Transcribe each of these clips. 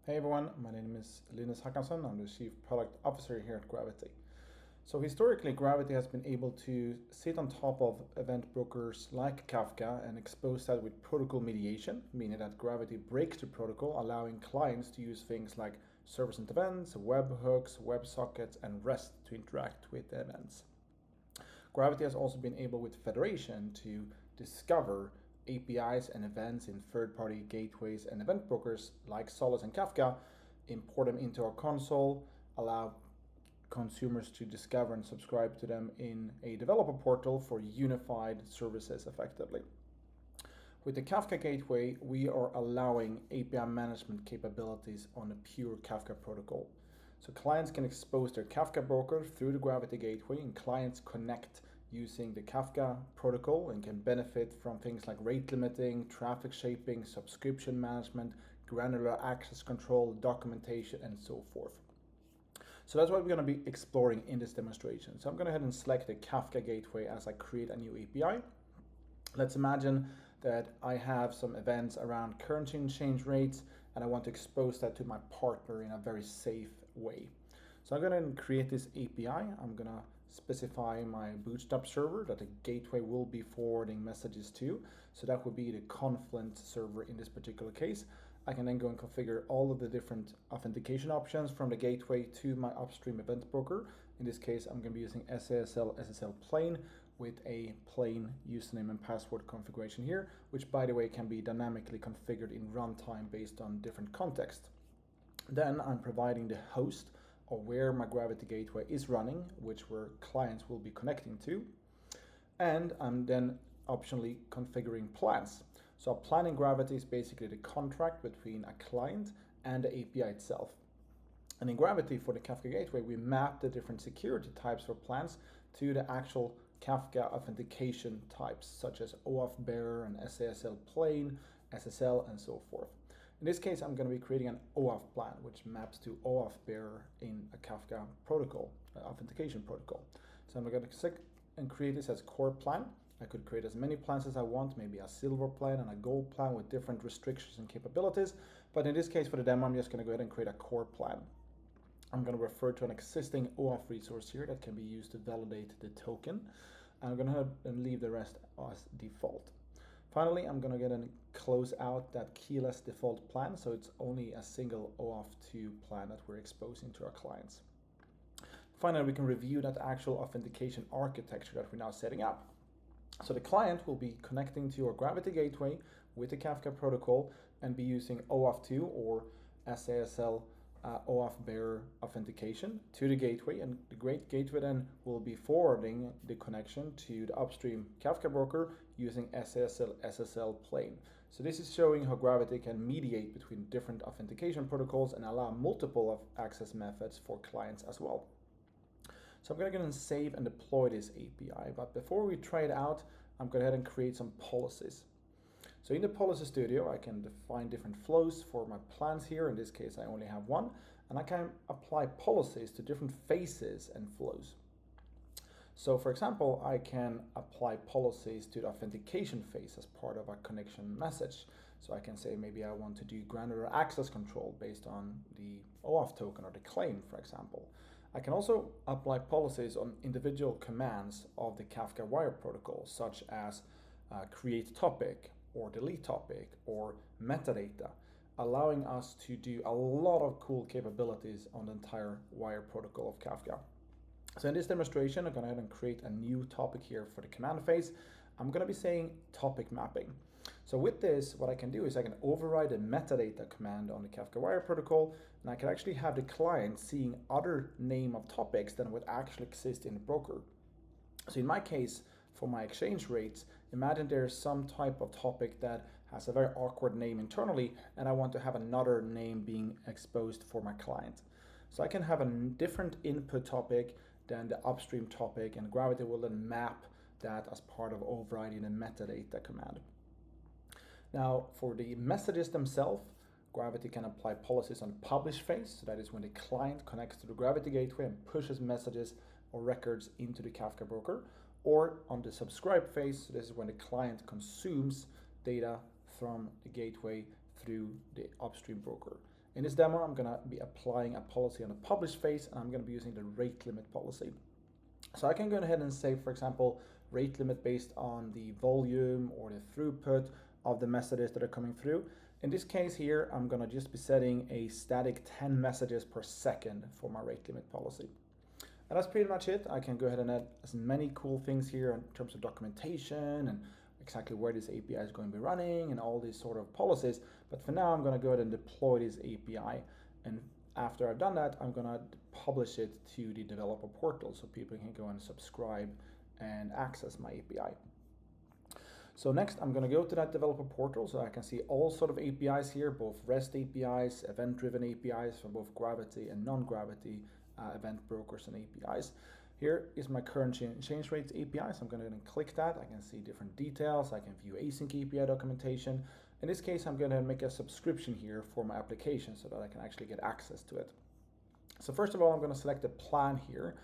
Hey everyone, my name is Linus Håkansson. I'm the Chief Product Officer here at Gravitee. So historically, Gravitee has been able to sit on top of event brokers like Kafka and expose that with protocol mediation, meaning that Gravitee breaks the protocol, allowing clients to use things like server-sent events, webhooks, WebSockets, and REST to interact with the events. Gravitee has also been able with Federation to discover APIs and events in third-party gateways and event brokers like Solus and Kafka, import them into our console, allow consumers to discover and subscribe to them in a developer portal for unified services effectively. With the Kafka gateway, we are allowing API management capabilities on a pure Kafka protocol. So clients can expose their Kafka broker through the Gravitee gateway, and clients connect using the Kafka protocol and can benefit from things like rate limiting, traffic shaping, subscription management, granular access control, documentation, and so forth. So that's what we're going to be exploring in this demonstration. So I'm going to go ahead and select the Kafka gateway as I create a new API. Let's imagine that I have some events around currency exchange rates and I want to expose that to my partner in a very safe way. So I'm going to create this API. I'm going to specify my Bootstrap server that the gateway will be forwarding messages to. So that would be the Confluent server in this particular case. I can then go and configure all of the different authentication options from the gateway to my upstream event broker. In this case, I'm going to be using SASL SSL plain with a plain username and password configuration here, which by the way can be dynamically configured in runtime based on different context. Then I'm providing the host or where my Gravitee gateway is running, which where clients will be connecting to. And I'm then optionally configuring plans. So a plan in Gravitee is basically the contract between a client and the API itself. And in Gravitee for the Kafka gateway, we map the different security types for plans to the actual Kafka authentication types, such as OAuth bearer and SASL plain, SSL, and so forth. In this case, I'm going to be creating an OAuth plan, which maps to OAuth bearer in a Kafka protocol, authentication protocol. So I'm going to click and create this as core plan. I could create as many plans as I want, maybe a silver plan and a gold plan with different restrictions and capabilities. But in this case, for the demo, I'm just going to go ahead and create a core plan. I'm going to refer to an existing OAuth resource here that can be used to validate the token. I'm going to have and leave the rest as default. Finally, I'm going to get and close out that keyless default plan, so it's only a single OAuth 2 plan that we're exposing to our clients. Finally, we can review that actual authentication architecture that we're now setting up. So the client will be connecting to our Gravitee gateway with the Kafka protocol and be using OAuth 2 or SASL OAuth bearer authentication to the gateway, and the gateway then will be forwarding the connection to the upstream Kafka broker using SASL SSL plain. So this is showing how Gravitee can mediate between different authentication protocols and allow multiple access methods for clients as well. So I'm going to go and save and deploy this API, but before we try it out, I'm going to go ahead and create some policies. So in the Policy Studio, I can define different flows for my plans here. In this case, I only have one, and I can apply policies to different phases and flows. So for example, I can apply policies to the authentication phase as part of a connection message. So I can say maybe I want to do granular access control based on the OAuth token or the claim, for example. I can also apply policies on individual commands of the Kafka wire protocol, such as create topic, or delete topic, or metadata, allowing us to do a lot of cool capabilities on the entire wire protocol of Kafka. So in this demonstration, I'm going to go ahead and create a new topic here for the command phase. I'm going to be saying topic mapping. So with this, what I can do is I can override the metadata command on the Kafka wire protocol, and I can actually have the client seeing other name of topics than would actually exist in the broker. So in my case, for my exchange rates, imagine there's some type of topic that has a very awkward name internally, and I want to have another name being exposed for my client. So I can have a different input topic than the upstream topic, and Gravitee will then map that as part of overriding the metadata command. Now, for the messages themselves, Gravitee can apply policies on the publish phase, so that is when the client connects to the Gravitee gateway and pushes messages or records into the Kafka broker, or on the subscribe phase, so this is when the client consumes data from the gateway through the upstream broker. In this demo, I'm gonna be applying a policy on the publish phase, and I'm gonna be using the rate limit policy. So I can go ahead and say, for example, rate limit based on the volume or the throughput of the messages that are coming through. In this case here, I'm gonna just be setting a static 10 messages per second for my rate limit policy. And that's pretty much it. I can go ahead and add as many cool things here in terms of documentation and exactly where this API is going to be running and all these sort of policies. But for now, I'm going to go ahead and deploy this API. And after I've done that, I'm going to publish it to the developer portal so people can go and subscribe and access my API. So next, I'm going to go to that developer portal so I can see all sort of APIs here, both REST APIs, event-driven APIs for both Gravitee and non-Gravitee event brokers and APIs. Here is my current change rates API, so I'm going to click that. I can see different details. I can view async API documentation. In this case, I'm going to make a subscription here for my application so that I can actually get access to it. So first of all, I'm going to select a plan here.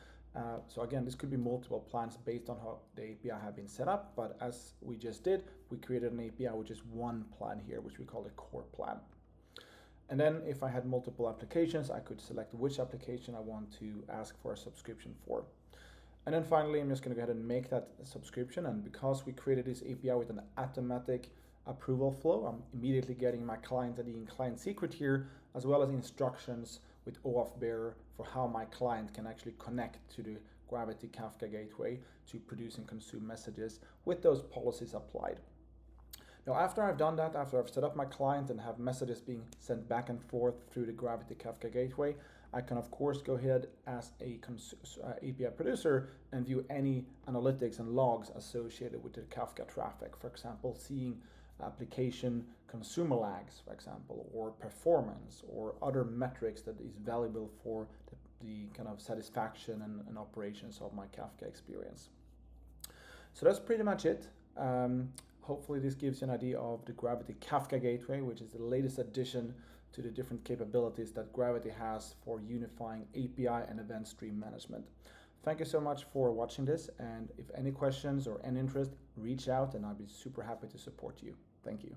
So again, this could be multiple plans based on how the API have been set up, but as we just did, we created an API which is one plan here, which we call the core plan. And then if I had multiple applications, I could select which application I want to ask for a subscription for. And then finally, I'm just going to go ahead and make that subscription. And because we created this API with an automatic approval flow, I'm immediately getting my client ID and client secret here, as well as instructions with OAuth bearer for how my client can actually connect to the Gravitee Kafka gateway to produce and consume messages with those policies applied. Now, after I've done that, after I've set up my client and have messages being sent back and forth through the Gravitee Kafka gateway, I can of course go ahead as a API producer and view any analytics and logs associated with the Kafka traffic. For example, seeing application consumer lags, for example, or performance, or other metrics that is valuable for the kind of satisfaction and operations of my Kafka experience. So that's pretty much it. Hopefully this gives you an idea of the Gravitee Kafka gateway, which is the latest addition to the different capabilities that Gravitee has for unifying API and event stream management. Thank you so much for watching this, and if any questions or any interest, reach out and I'll be super happy to support you. Thank you.